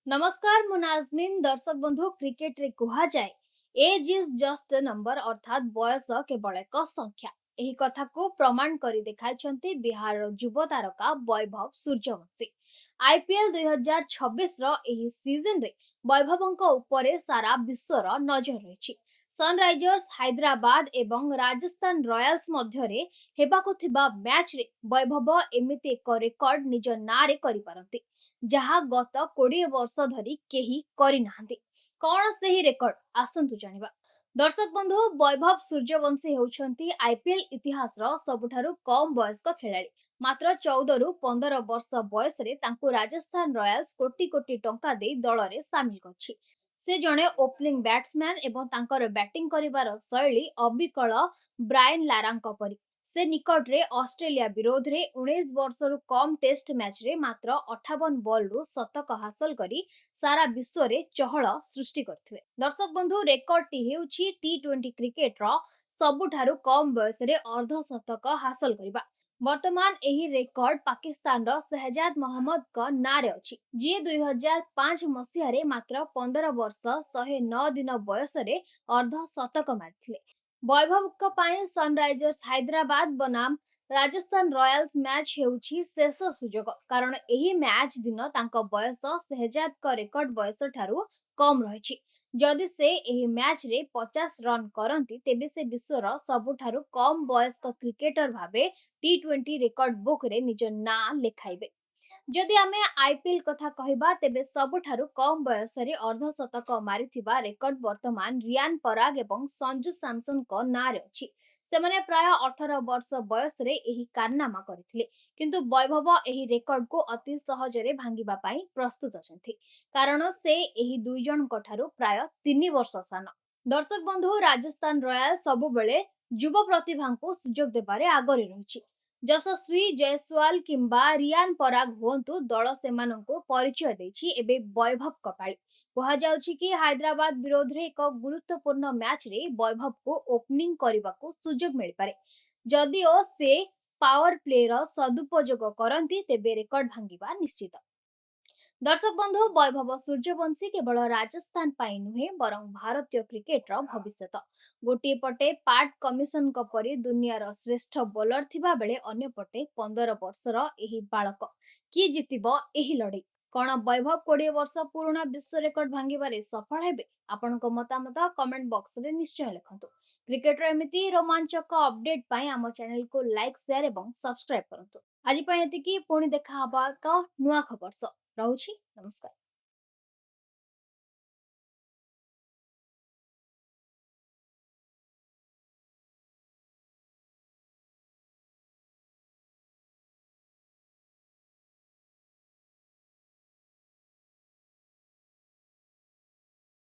नमस्कार मु नाजमीन दर्शक बंधु क्रिकेट रे कुहा जाए age is just a number अर्थात बयस केवल एक संख्या। एही कथा को प्रमाण करी देखाइछंती बिहार युव तारका वैभव सूर्यवंशी। आईपीएल 2026 रो एही सीजन रे वैभवंक उपरे सारा विश्वर नजर रहिछि। सनराइजर्स हैदराबाद एवं राजस्थान रॉयल्स मध्यरे हेबाकु थिबा मैच रे वैभव एमिति एक रेकर्ड निज नारे करि पारंती जहा गत 20 वर्ष धरी केही करिनाहांती। कौन सही रेकर्ड आसंतु जानिबा। दर्शक बंधु वैभव सूर्यवंशी हेउछंती आईपीएल इतिहास रो सबुठारु कम वयस्क खेलाड़ी। मात्र 14 रु 15 वर्ष बयस रे तांकु राजस्थान रॉयल्स कोटी कोटी टंका दे दल रे शामिल करछि। से जणे ओपनिंग बैट्समैन एवं तांकर बैटिंग करिवार शैली अबिकल ब्रायन लारांक परी। से निकट रे ऑस्ट्रेलिया विरोध रे 19 वर्ष रु कम टेस्ट मैच रे मात्र 58 बॉल रु शतक हासिल करी सारा विश्व रे चहल सृष्टि करथिले। दर्शक बंधु रेकर्ड टी हेउछि टी20 क्रिकेट रो सबुठारु कम बयस रे अर्ध शतक हासिल करिबा। वर्तमान एही रेकर्ड पाकिस्तान रो शहजाद मोहम्मद का नारे अछि, जे 2005 मसिया रे मात्र 15 वर्ष 109 दिन बयस रे अर्ध शतक मारिथिले। वैभव ପାଇଁ सनराइजर्स हैदराबाद बनाम राजस्थान रॉयल्स मैच हेउछि शेष सुजोग, कारण एही मैच दिन तांको बयस शहजाद का रेकर्ड बयस ठारू कम रहिछि। जदि से एही मैच रे 50 रन करंती तेबे से विश्वर सबुठारू कम वयस्क क्रिकेटर भाबे टी20 रेकर्ड बुक रे निज ना लेखाइबे। जदि आमे आईपीएल कथा कहिबा तेबे सबुठारू कम बयस रे अर्धशतक मारिथिबा रेकर्ड वर्तमान रियान पराग एवं संजू सैमसन को नारे अछि। सेमाने प्राय 18 वर्ष बयस रे एही कारनामा करथिले, किंतु वैभव एही रेकर्ड को अति सहज रे भांगिबा पई प्रस्तुत अछंती, कारण से एही दुई जन कठारू प्राय 3 वर्ष सान। दर्शक बंधु राजस्थान रॉयल सबु बेले युवा प्रतिभा को सुजोग देबारे आगरे रहिछि। यशस्वी जयसवाल किंबा रियान पराग हुंतु दल सेमानंको परिचय देछि एबे वैभव कपाळी। कहा जाउछि कि हैदराबाद विरोध रे एक गुरुत्वपूर्ण मैच रे वैभव को ओपनिंग करबाको सुजोग मिल पारे। जदिओ से पावर प्ले रो सदुपयोग करंती तेबे रेकर्ड भांगिबा निश्चित। दर्शक बंधु वैभव सूर्यवंशी केवल राजस्थान पाई नुहे बरं भारतीय क्रिकेट रो भविष्यत। गोटे पटे पार्ट कमिशन को परी दुनियार श्रेष्ठ बोलर थिबा बेले अन्य पटे 15 वर्षर एही बालक कि जितिबो एही लड़ाई। कौन वैभव 20 वर्ष पुराना विश्व रेकर्ड भांगिबारे सफल हेबे? आपनको मतामत कमेंट बॉक्स रे निश्चय लिखंतु। क्रिकेट रो एमिति रोमांचक अपडेट पाई आम चैनल को लाइक शेयर एवं सब्सक्राइब करंतु। आज पय एतिकी पुणी देखा हबा का नुआ खबर स रहउछि। नमस्कार।